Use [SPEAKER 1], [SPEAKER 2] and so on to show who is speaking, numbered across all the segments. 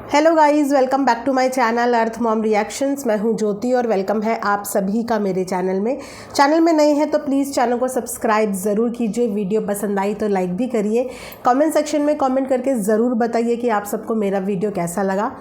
[SPEAKER 1] Hello guys, welcome back to my channel Earth Mom Reactions. मैं हूं ज्योति और welcome है आप सभी का मेरे चैनल में नए हैं तो प्लीज़ चैनल को सब्सक्राइब ज़रूर कीजिए। वीडियो पसंद आई तो लाइक भी करिए। कमेंट सेक्शन में कमेंट करके ज़रूर बताइए कि आप सबको मेरा वीडियो कैसा लगा।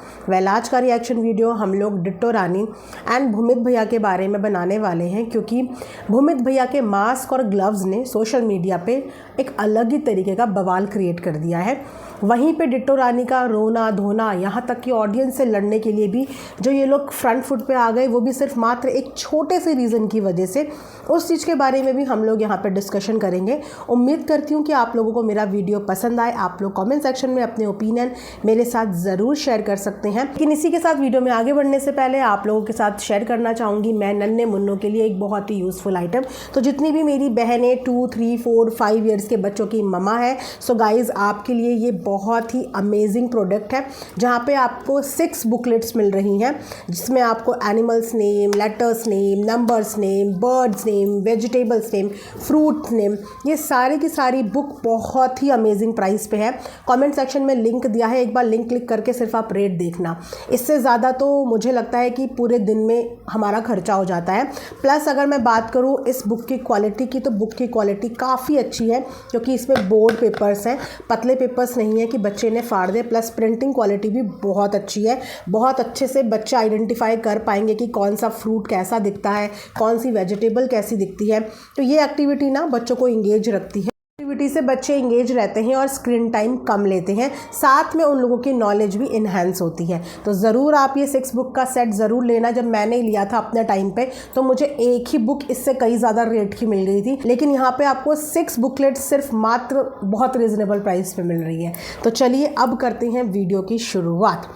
[SPEAKER 1] आज का रिएक्शन वीडियो हम लोग डिट्टो रानी एंड भूमित भैया के बारे में बनाने वाले हैं, क्योंकि भूमित भैया के मास्क और ग्लव्स ने सोशल मीडिया पर एक अलग ही तरीके का बवाल क्रिएट कर दिया है। वहीं पे डिट्टो रानी का रोना धोना, यहाँ तक कि ऑडियंस से लड़ने के लिए भी जो ये लोग फ्रंट फुट पे आ गए, वो भी सिर्फ मात्र एक छोटे से रीज़न की वजह से। उस चीज़ के बारे में भी हम लोग यहाँ पे डिस्कशन करेंगे। उम्मीद करती हूँ कि आप लोगों को मेरा वीडियो पसंद आए। आप लोग कमेंट सेक्शन में अपने ओपिनियन मेरे साथ ज़रूर शेयर कर सकते हैं। लेकिन इसी के साथ वीडियो में आगे बढ़ने से पहले आप लोगों के साथ शेयर करना चाहूँगी मैं नन्हे मुन्नों के लिए एक बहुत ही यूज़फुल आइटम। तो जितनी भी मेरी बहनें 2, 3, 4, 5 ईयर्स के बच्चों की मम्मा है, सो गाइज़ आपके लिए ये बहुत ही अमेजिंग प्रोडक्ट है, जहाँ पे आपको 6 बुकलेट्स मिल रही हैं, जिसमें आपको animals name, letters name, numbers name, birds name, vegetables name, fruit name, ये सारी की सारी बुक बहुत ही अमेजिंग प्राइस पे है। कमेंट सेक्शन में लिंक दिया है, एक बार लिंक क्लिक करके सिर्फ आप रेट देखना। इससे ज़्यादा तो मुझे लगता है कि पूरे दिन में हमारा खर्चा हो जाता है। प्लस अगर मैं बात करूँ इस बुक की क्वालिटी की, तो बुक की क्वालिटी काफ़ी अच्छी है, क्योंकि इसमें बोर्ड पेपर्स हैं, पतले पेपर्स नहीं है कि बच्चे ने फाड़ दे। प्लस प्रिंटिंग क्वालिटी भी बहुत अच्छी है। बहुत अच्छे से बच्चे आइडेंटिफाई कर पाएंगे कि कौन सा फ्रूट कैसा दिखता है, कौन सी वेजिटेबल कैसी दिखती है। तो ये एक्टिविटी ना बच्चों को इंगेज रखती है। एक्टिविटी से बच्चे इंगेज रहते हैं और स्क्रीन टाइम कम लेते हैं, साथ में उन लोगों की नॉलेज भी इन्हांस होती है। तो ज़रूर आप ये 6 बुक का सेट ज़रूर लेना। जब मैंने लिया था अपने टाइम पे तो मुझे एक ही बुक इससे कई ज़्यादा रेट की मिल गई थी, लेकिन यहाँ पे आपको 6 बुकलेट सिर्फ मात्र बहुत रिजनेबल प्राइस पे मिल रही है। तो चलिए अब करते हैं वीडियो की शुरुआत।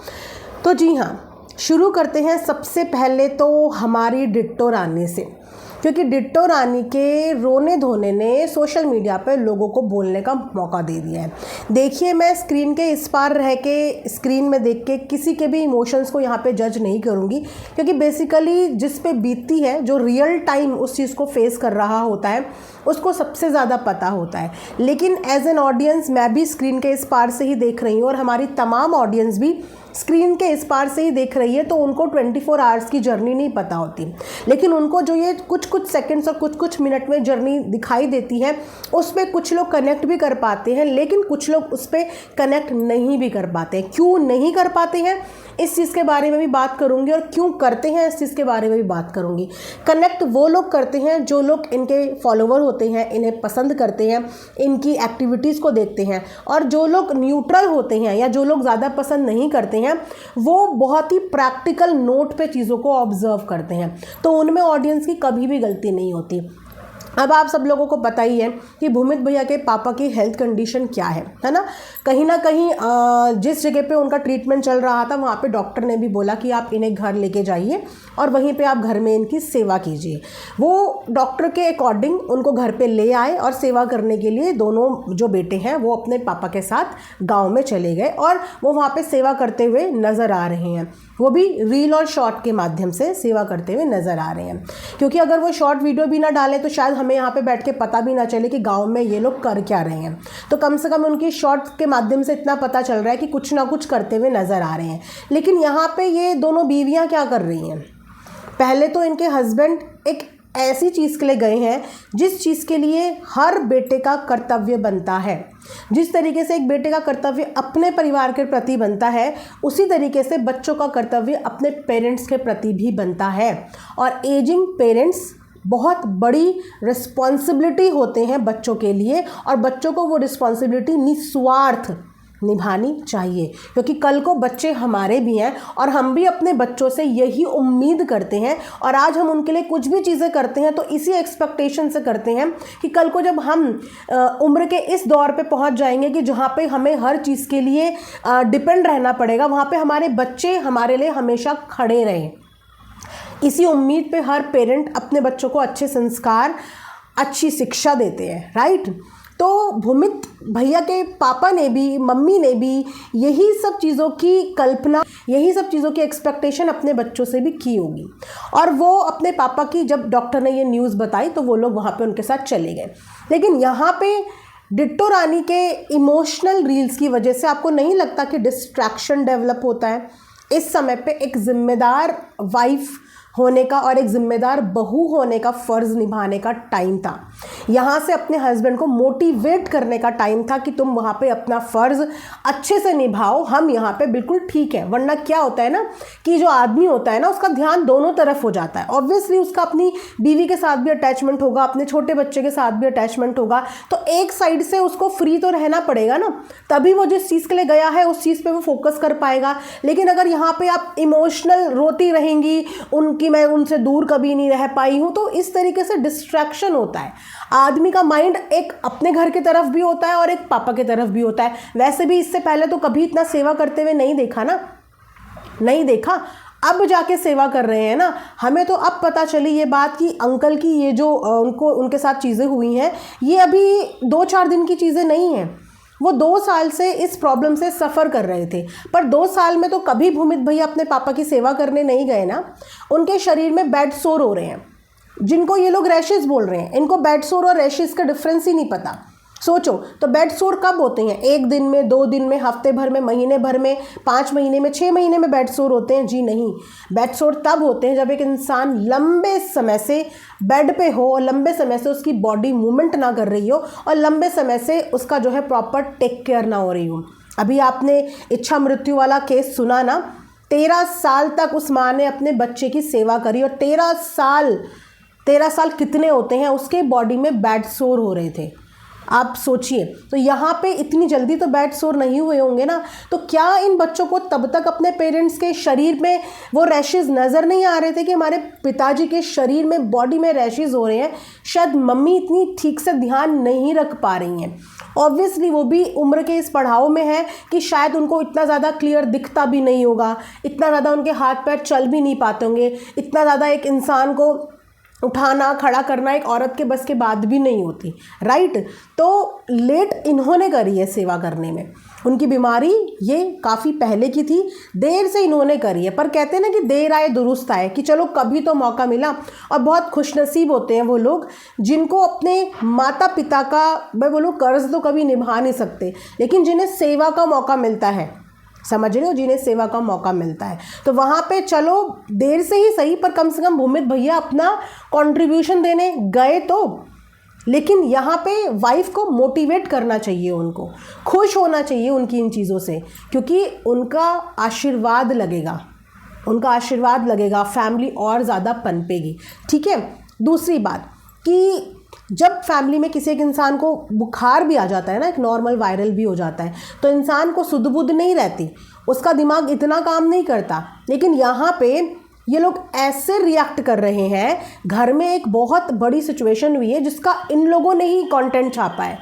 [SPEAKER 1] तो जी हाँ, शुरू करते हैं सबसे पहले तो हमारी डिट्टो रानी से, क्योंकि डिट्टो रानी के रोने धोने ने सोशल मीडिया पर लोगों को बोलने का मौका दे दिया है। देखिए, मैं स्क्रीन के इस पार रह के स्क्रीन में देख के किसी के भी इमोशंस को यहाँ पे जज नहीं करूँगी, क्योंकि बेसिकली जिस पे बीतती है, जो रियल टाइम उस चीज़ को फेस कर रहा होता है, उसको सबसे ज़्यादा पता होता है। लेकिन एज एन ऑडियंस मैं भी स्क्रीन के इस पार से ही देख रही हूँ, और हमारी तमाम ऑडियंस भी स्क्रीन के इस पार से ही देख रही है। तो उनको 24 आवर्स की जर्नी नहीं पता होती, लेकिन उनको जो ये कुछ सेकंड्स और कुछ मिनट में जर्नी दिखाई देती है, उस पर कुछ लोग कनेक्ट भी कर पाते हैं, लेकिन कुछ लोग उस पर कनेक्ट नहीं भी कर पाते हैं। क्यों नहीं कर पाते हैं, इस चीज़ के बारे में भी बात करूंगी, और क्यों करते हैं इस चीज़ के बारे में भी बात करूंगी। कनेक्ट वो लोग करते हैं जो लोग इनके फॉलोवर होते हैं, इन्हें पसंद करते हैं, इनकी एक्टिविटीज़ को देखते हैं। और जो लोग न्यूट्रल होते हैं या जो लोग ज़्यादा पसंद नहीं करते हैं, वो बहुत ही प्रैक्टिकल नोट पे चीज़ों को ऑब्जर्व करते हैं। तो उनमें ऑडियंस की कभी भी गलती नहीं होती। अब आप सब लोगों को पता ही है कि भूमित भैया के पापा की हेल्थ कंडीशन क्या है ना। कहीं ना कहीं जिस जगह पे उनका ट्रीटमेंट चल रहा था, वहाँ पे डॉक्टर ने भी बोला कि आप इन्हें घर लेके जाइए और वहीं पे आप घर में इनकी सेवा कीजिए। वो डॉक्टर के अकॉर्डिंग उनको घर पे ले आए, और सेवा करने के लिए दोनों जो बेटे हैं वो अपने पापा के साथ गाँव में चले गए, और वो वहाँ पर सेवा करते हुए नज़र आ रहे हैं। वो भी रील और शॉर्ट के माध्यम से सेवा करते हुए नज़र आ रहे हैं, क्योंकि अगर वो शॉर्ट वीडियो भी ना डालें तो शायद हमें यहाँ पे बैठ के पता भी ना चले कि गांव में ये लोग कर क्या रहे हैं। तो कम से कम उनकी शॉर्ट के माध्यम से इतना पता चल रहा है कि कुछ ना कुछ करते हुए नज़र आ रहे हैं। लेकिन यहाँ पे ये दोनों बीवियाँ क्या कर रही हैं? पहले तो इनके हस्बैंड एक ऐसी चीज़ के लिए गए हैं जिस चीज़ के लिए हर बेटे का कर्तव्य बनता है। जिस तरीके से एक बेटे का कर्तव्य अपने परिवार के प्रति बनता है, उसी तरीके से बच्चों का कर्तव्य अपने पेरेंट्स के प्रति भी बनता है। और एजिंग पेरेंट्स बहुत बड़ी रिस्पॉन्सिबिलिटी होते हैं बच्चों के लिए, और बच्चों को वो रिस्पॉन्सिबिलिटी निस्वार्थ निभानी चाहिए, क्योंकि कल को बच्चे हमारे भी हैं और हम भी अपने बच्चों से यही उम्मीद करते हैं। और आज हम उनके लिए कुछ भी चीज़ें करते हैं तो इसी एक्सपेक्टेशन से करते हैं कि कल को जब हम उम्र के इस दौर पे पहुंच जाएंगे कि जहाँ पे हमें हर चीज़ के लिए डिपेंड रहना पड़ेगा, वहाँ पे हमारे बच्चे हमारे लिए हमेशा खड़े रहें। इसी उम्मीद पे हर पेरेंट अपने बच्चों को अच्छे संस्कार, अच्छी शिक्षा देते हैं, राइट। तो भूमित भैया के पापा ने भी, मम्मी ने भी यही सब चीज़ों की कल्पना, यही सब चीज़ों की एक्सपेक्टेशन अपने बच्चों से भी की होगी। और वो अपने पापा की जब डॉक्टर ने ये न्यूज़ बताई तो वो लोग वहाँ पे उनके साथ चले गए। लेकिन यहाँ पे डिट्टो रानी के इमोशनल रील्स की वजह से आपको नहीं लगता कि डिस्ट्रैक्शन डेवलप होता है? इस समय पे एक जिम्मेदार वाइफ होने का और एक जिम्मेदार बहू होने का फ़र्ज़ निभाने का टाइम था। यहाँ से अपने हस्बैंड को मोटिवेट करने का टाइम था कि तुम वहाँ पे अपना फ़र्ज़ अच्छे से निभाओ, हम यहाँ पे बिल्कुल ठीक है। वरना क्या होता है ना कि जो आदमी होता है ना उसका ध्यान दोनों तरफ हो जाता है। ऑब्वियसली उसका अपनी बीवी के साथ भी अटैचमेंट होगा, अपने छोटे बच्चे के साथ भी अटैचमेंट होगा, तो एक साइड से उसको फ्री तो रहना पड़ेगा ना, तभी वो जिस चीज़ के लिए गया है उस चीज़ पर वो फोकस कर पाएगा। लेकिन अगर यहाँ पर आप इमोशनल रोती रहेंगी कि मैं उनसे दूर कभी नहीं रह पाई हूँ, तो इस तरीके से डिस्ट्रैक्शन होता है। आदमी का माइंड एक अपने घर की तरफ भी होता है और एक पापा की तरफ भी होता है। वैसे भी इससे पहले तो कभी इतना सेवा करते हुए नहीं देखा ना, नहीं देखा, अब जाके सेवा कर रहे हैं ना। हमें तो अब पता चली ये बात कि अंकल की ये जो उनके साथ चीज़ें हुई हैं, ये अभी 2-4 दिन की चीज़ें नहीं हैं। वो 2 साल से इस प्रॉब्लम से सफ़र कर रहे थे, पर 2 साल में तो कभी भूमित भैया अपने पापा की सेवा करने नहीं गए ना। उनके शरीर में बेड सोर हो रहे हैं, जिनको ये लोग रैशेस बोल रहे हैं। इनको बेड सोर और रैशेस का डिफरेंस ही नहीं पता। सोचो तो बेड सोर कब होते हैं? 1 दिन में, 2 दिन में, हफ्ते भर में, महीने भर में, 5 महीने में, 6 महीने में बेड सोर होते हैं? जी नहीं, बेड सोर तब होते हैं जब एक इंसान लंबे समय से बेड पे हो और लंबे समय से उसकी बॉडी मूवमेंट ना कर रही हो और लंबे समय से उसका जो है प्रॉपर टेक केयर ना हो रही हो। अभी आपने इच्छा मृत्यु वाला केस सुना ना, 13 साल तक उस माँ ने अपने बच्चे की सेवा करी और 13 साल कितने होते हैं, उसके बॉडी में बेड सोर हो रहे थे। आप सोचिए, तो यहाँ पे इतनी जल्दी तो बेड सोर नहीं हुए होंगे ना, तो क्या इन बच्चों को तब तक अपने पेरेंट्स के शरीर में वो रैशेज़ नज़र नहीं आ रहे थे कि हमारे पिताजी के शरीर में, बॉडी में रैशेज़ हो रहे हैं? शायद मम्मी इतनी ठीक से ध्यान नहीं रख पा रही हैं। ऑब्वियसली वो भी उम्र के इस पड़ाव में है कि शायद उनको इतना ज़्यादा क्लियर दिखता भी नहीं होगा, इतना ज़्यादा उनके हाथ पैर चल भी नहीं पाते होंगे, इतना ज़्यादा एक इंसान को उठाना खड़ा करना एक औरत के बस के बाद भी नहीं होती, राइट? तो लेट इन्होंने करी है सेवा करने में। उनकी बीमारी ये काफ़ी पहले की थी, देर से इन्होंने करी है। पर कहते हैं ना कि देर आए दुरुस्त आए, कि चलो कभी तो मौका मिला। और बहुत खुशनसीब होते हैं वो लोग जिनको अपने माता पिता का, मैं बोलूँ, कर्ज तो कभी निभा नहीं सकते, लेकिन जिन्हें सेवा का मौका मिलता है, समझ रहे हो, जिन्हें सेवा का मौका मिलता है। तो वहाँ पे चलो देर से ही सही, पर कम से कम भूमित भैया अपना कंट्रीब्यूशन देने गए तो। लेकिन यहाँ पे वाइफ को मोटिवेट करना चाहिए, उनको खुश होना चाहिए उनकी इन चीज़ों से, क्योंकि उनका आशीर्वाद लगेगा, फैमिली और ज़्यादा पनपेगी। ठीक है। दूसरी बात कि जब फैमिली में किसी एक इंसान को बुखार भी आ जाता है ना, एक नॉर्मल वायरल भी हो जाता है, तो इंसान को सुध बुध नहीं रहती, उसका दिमाग इतना काम नहीं करता। लेकिन यहाँ पे ये लोग ऐसे रिएक्ट कर रहे हैं, घर में एक बहुत बड़ी सिचुएशन हुई है जिसका इन लोगों ने ही कंटेंट छापा है,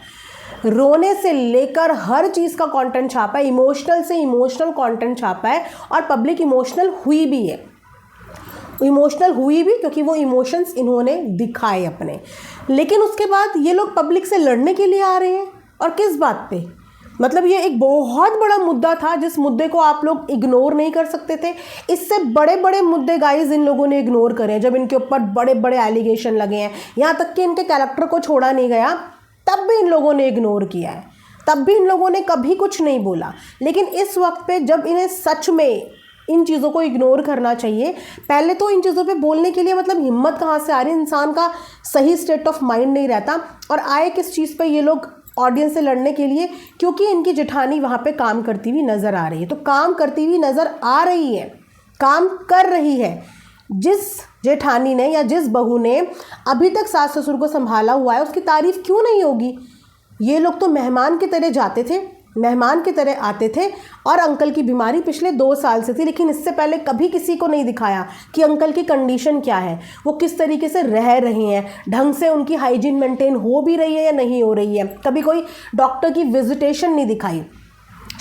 [SPEAKER 1] रोने से लेकर हर चीज़ का कंटेंट छापा है, इमोशनल से इमोशनल कंटेंट छापा है, और पब्लिक इमोशनल हुई भी क्योंकि वो इमोशंस इन्होंने दिखाए अपने। लेकिन उसके बाद ये लोग पब्लिक से लड़ने के लिए आ रहे हैं, और किस बात पे? मतलब ये एक बहुत बड़ा मुद्दा था जिस मुद्दे को आप लोग इग्नोर नहीं कर सकते थे। इससे बड़े बड़े मुद्दे गाइस इन लोगों ने इग्नोर करे हैं, जब इनके ऊपर बड़े बड़े एलिगेशन लगे हैं, यहाँ तक कि इनके कैरेक्टर को छोड़ा नहीं गया, तब भी इन लोगों ने इग्नोर किया है, तब भी इन लोगों ने कभी कुछ नहीं बोला। लेकिन इस वक्त पे जब इन्हें सच में इन चीज़ों को इग्नोर करना चाहिए, पहले तो इन चीज़ों पे बोलने के लिए मतलब हिम्मत कहाँ से आ रही है? इंसान का सही स्टेट ऑफ माइंड नहीं रहता। और आए किस चीज़ पे ये लोग ऑडियंस से लड़ने के लिए? क्योंकि इनकी जेठानी वहाँ पे काम करती हुई नज़र आ रही है। तो काम करती हुई नज़र आ रही है, काम कर रही है, जिस जेठानी ने या जिस बहू ने अभी तक सास ससुर को संभाला हुआ है, उसकी तारीफ़ क्यों नहीं होगी? ये लोग तो मेहमान की तरह जाते थे, मेहमान की तरह आते थे। और अंकल की बीमारी पिछले 2 साल से थी, लेकिन इससे पहले कभी किसी को नहीं दिखाया कि अंकल की कंडीशन क्या है, वो किस तरीके से रह रहे हैं, ढंग से उनकी हाइजीन मेंटेन हो भी रही है या नहीं हो रही है। कभी कोई डॉक्टर की विजिटेशन नहीं दिखाई।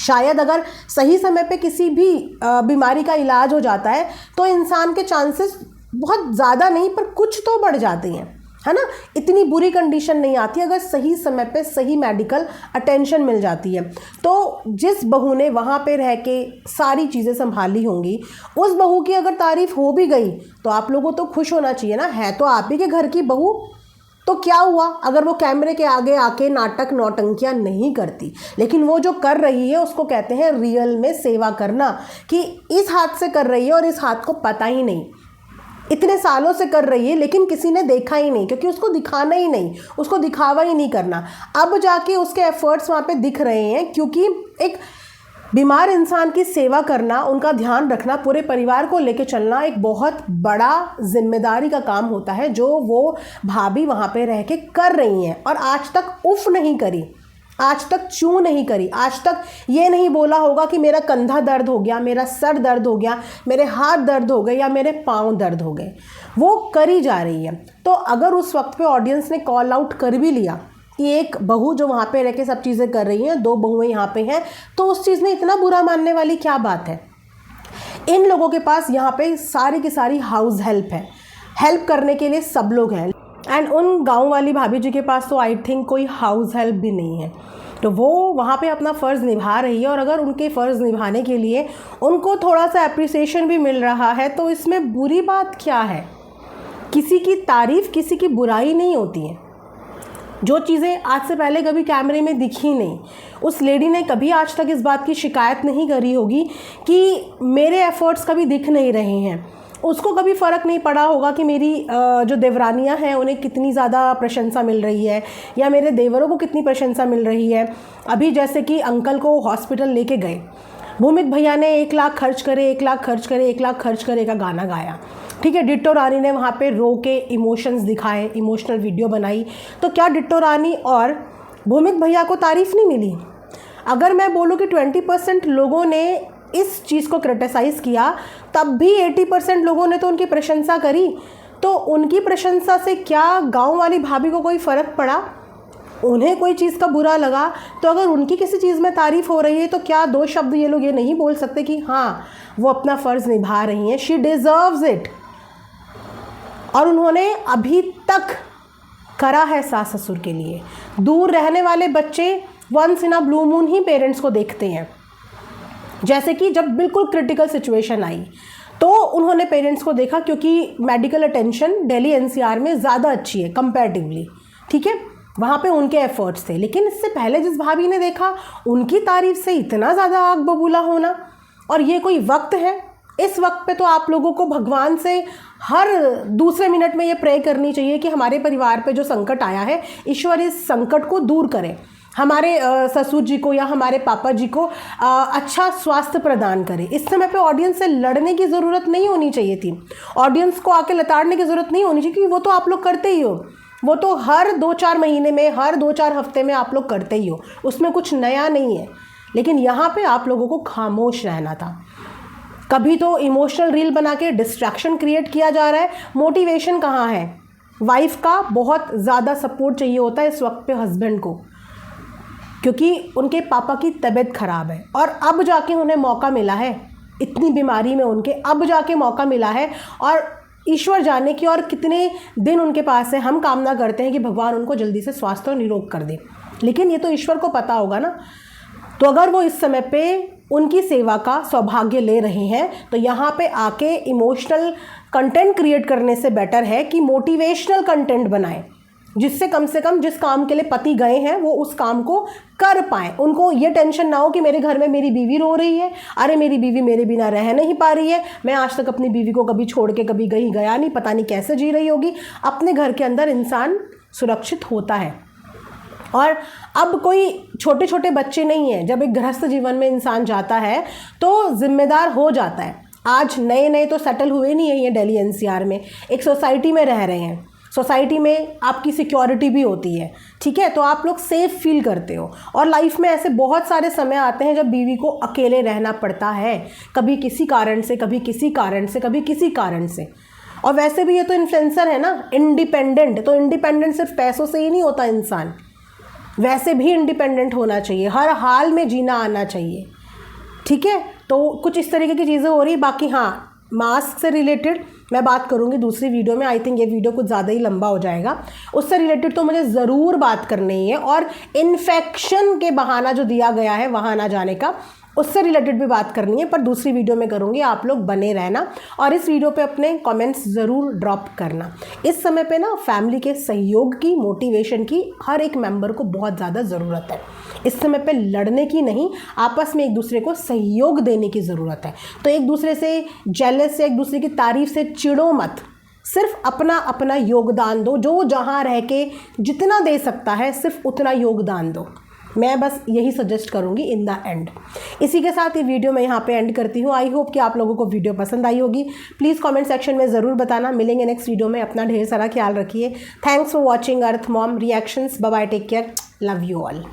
[SPEAKER 1] शायद अगर सही समय पे किसी भी बीमारी का इलाज हो जाता है तो इंसान के चांसेस बहुत ज़्यादा नहीं पर कुछ तो बढ़ जाते हैं, है ना। इतनी बुरी कंडीशन नहीं आती अगर सही समय पे सही मेडिकल अटेंशन मिल जाती है। तो जिस बहू ने वहाँ पे रह के सारी चीज़ें संभाली होंगी, उस बहू की अगर तारीफ़ हो भी गई तो आप लोगों तो खुश होना चाहिए ना, है तो आप ही के घर की बहू, तो क्या हुआ अगर वो कैमरे के आगे आके नाटक नौटंकियां नहीं करती, लेकिन वो जो कर रही है उसको कहते हैं रियल में सेवा करना, कि इस हाथ से कर रही है और इस हाथ को पता ही नहीं, इतने सालों से कर रही है लेकिन किसी ने देखा ही नहीं, क्योंकि उसको दिखाना ही नहीं, उसको दिखावा ही नहीं करना। अब जाके उसके एफर्ट्स वहाँ पे दिख रहे हैं, क्योंकि एक बीमार इंसान की सेवा करना, उनका ध्यान रखना, पूरे परिवार को लेके चलना एक बहुत बड़ा जिम्मेदारी का काम होता है, जो वो भाभी वहाँ पे रह के कर रही हैं। और आज तक उफ नहीं करी, आज तक चू नहीं करी, आज तक ये नहीं बोला होगा कि मेरा कंधा दर्द हो गया, मेरा सर दर्द हो गया, मेरे हाथ दर्द हो गए या मेरे पाँव दर्द हो गए। वो करी जा रही है। तो अगर उस वक्त पे ऑडियंस ने कॉल आउट कर भी लिया कि एक बहू जो वहाँ पे रह के सब चीज़ें कर रही हैं, 2 बहुएं यहाँ पे हैं, तो उस चीज़ में इतना बुरा मानने वाली क्या बात है। इन लोगों के पास यहाँ पे सारी की सारी हाउस हेल्प है, हेल्प करने के लिए सब लोग हैं। एंड उन गांव वाली भाभी जी के पास तो आई थिंक कोई हाउस हेल्प भी नहीं है, तो वो वहाँ पे अपना फ़र्ज़ निभा रही है। और अगर उनके फ़र्ज़ निभाने के लिए उनको थोड़ा सा अप्रिसिएशन भी मिल रहा है तो इसमें बुरी बात क्या है। किसी की तारीफ़, किसी की बुराई नहीं होती है। जो चीज़ें आज से पहले कभी कैमरे में दिखी नहीं, उस लेडी ने कभी आज तक इस बात की शिकायत नहीं करी होगी कि मेरे एफ़र्ट्स कभी दिख नहीं रहे हैं। उसको कभी फ़र्क नहीं पड़ा होगा कि मेरी जो देवरानियां हैं उन्हें कितनी ज़्यादा प्रशंसा मिल रही है या मेरे देवरों को कितनी प्रशंसा मिल रही है। अभी जैसे कि अंकल को हॉस्पिटल लेके गए, भूमित भैया ने 1 लाख खर्च करे, 1 लाख खर्च करे, 1 लाख खर्च करे का गाना गाया, ठीक है। डिट्टो रानी ने वहाँ पे रो के इमोशंस दिखाए, इमोशनल वीडियो बनाई। तो क्या डिट्टो रानी और भूमित भैया को तारीफ़ नहीं मिली? अगर मैं बोलूँ कि 20% लोगों ने इस चीज़ को क्रिटिसाइज़ किया, तब भी 80% लोगों ने तो उनकी प्रशंसा करी। तो उनकी प्रशंसा से क्या गांव वाली भाभी को कोई फ़र्क पड़ा? उन्हें कोई चीज़ का बुरा लगा तो अगर उनकी किसी चीज़ में तारीफ़ हो रही है तो क्या 2 शब्द ये लोग ये नहीं बोल सकते कि हाँ वो अपना फ़र्ज़ निभा रही हैं, शी डिज़र्व्स इट। और उन्होंने अभी तक करा है सास ससुर के लिए। दूर रहने वाले बच्चे once in a blue moon ही पेरेंट्स को देखते हैं। जैसे कि जब बिल्कुल क्रिटिकल सिचुएशन आई तो उन्होंने पेरेंट्स को देखा, क्योंकि मेडिकल अटेंशन दिल्ली एनसीआर में ज़्यादा अच्छी है कंपैरेटिवली, ठीक है, वहाँ पे उनके एफर्ट्स थे। लेकिन इससे पहले जिस भाभी ने देखा, उनकी तारीफ से इतना ज़्यादा आग बबूला होना, और ये कोई वक्त है? इस वक्त पे तो आप लोगों को भगवान से हर दूसरे मिनट में ये प्रे करनी चाहिए कि हमारे परिवार पे जो संकट आया है, ईश्वर इस संकट को दूर करे, हमारे ससुर जी को या हमारे पापा जी को अच्छा स्वास्थ्य प्रदान करे। इस समय पे ऑडियंस से लड़ने की ज़रूरत नहीं होनी चाहिए थी, ऑडियंस को आके लताड़ने की ज़रूरत नहीं होनी चाहिए, क्योंकि वो तो आप लोग करते ही हो, वो तो हर 2-4 महीने में, हर 2-4 हफ्ते में आप लोग करते ही हो, उसमें कुछ नया नहीं है। लेकिन यहाँ पे आप लोगों को खामोश रहना था। कभी तो इमोशनल रील बना के डिस्ट्रैक्शन क्रिएट किया जा रहा है, मोटिवेशन कहाँ है? वाइफ का बहुत ज़्यादा सपोर्ट चाहिए होता है इस वक्त पे हस्बैंड को, क्योंकि उनके पापा की तबीयत ख़राब है और अब जाके उन्हें मौका मिला है, इतनी बीमारी में उनके अब जाके मौका मिला है, और ईश्वर जाने की और कितने दिन उनके पास है। हम कामना करते हैं कि भगवान उनको जल्दी से स्वास्थ्य और निरोग कर दे, लेकिन ये तो ईश्वर को पता होगा ना। तो अगर वो इस समय पे उनकी सेवा का सौभाग्य ले रहे हैं तो यहाँ पे आके इमोशनल कंटेंट क्रिएट करने से बेटर है कि मोटिवेशनल कंटेंट बनाएं, जिससे कम से कम जिस काम के लिए पति गए हैं वो उस काम को कर पाएँ। उनको ये टेंशन ना हो कि मेरे घर में मेरी बीवी रो रही है, अरे मेरी बीवी मेरे बिना रह नहीं पा रही है, मैं आज तक अपनी बीवी को कभी छोड़ के कभी कहीं गया नहीं, पता नहीं कैसे जी रही होगी। अपने घर के अंदर इंसान सुरक्षित होता है। और अब कोई छोटे छोटे बच्चे नहीं हैं, जब एक गृहस्थ जीवन में इंसान जाता है तो जिम्मेदार हो जाता है। आज नए नए तो सेटल हुए नहीं है ये दिल्ली एनसीआर में, एक सोसाइटी में रह रहे हैं, सोसाइटी में आपकी सिक्योरिटी भी होती है, ठीक है, तो आप लोग सेफ फील करते हो। और लाइफ में ऐसे बहुत सारे समय आते हैं जब बीवी को अकेले रहना पड़ता है, कभी किसी कारण से, कभी किसी कारण से, कभी किसी कारण से। और वैसे भी ये तो इन्फ्लुएंसर है ना, इंडिपेंडेंट, तो इंडिपेंडेंट सिर्फ पैसों से ही नहीं होता, इंसान वैसे भी इंडिपेंडेंट होना चाहिए, हर हाल में जीना आना चाहिए, ठीक है। तो कुछ इस तरीके की चीज़ें हो रही। बाकी हाँ, मास्क से रिलेटेड मैं बात करूँगी दूसरी वीडियो में, आई थिंक ये वीडियो कुछ ज़्यादा ही लंबा हो जाएगा, उससे रिलेटेड तो मुझे ज़रूर बात करनी है। और इन्फेक्शन के बहाना जो दिया गया है वहाँ ना जाने का, उससे रिलेटेड भी बात करनी है, पर दूसरी वीडियो में करूँगी। आप लोग बने रहना और इस वीडियो पे अपने कमेंट्स ज़रूर ड्रॉप करना। इस समय पे ना फैमिली के सहयोग की, मोटिवेशन की हर एक मेंबर को बहुत ज़्यादा ज़रूरत है। इस समय पे लड़ने की नहीं, आपस में एक दूसरे को सहयोग देने की ज़रूरत है। तो एक दूसरे से जेलस से, एक दूसरे की तारीफ से चिढ़ो मत, सिर्फ अपना अपना योगदान दो। जो जहाँ रह के जितना दे सकता है सिर्फ उतना योगदान दो। मैं बस यही सजेस्ट करूँगी इन द एंड। इसी के साथ ये वीडियो मैं यहाँ पे एंड करती हूँ। आई होप कि आप लोगों को वीडियो पसंद आई होगी। प्लीज़ कमेंट सेक्शन में ज़रूर बताना। मिलेंगे नेक्स्ट वीडियो में। अपना ढेर सारा ख्याल रखिए। Thanks for watching Earth Mom Reactions. Bye bye, take care, love you all.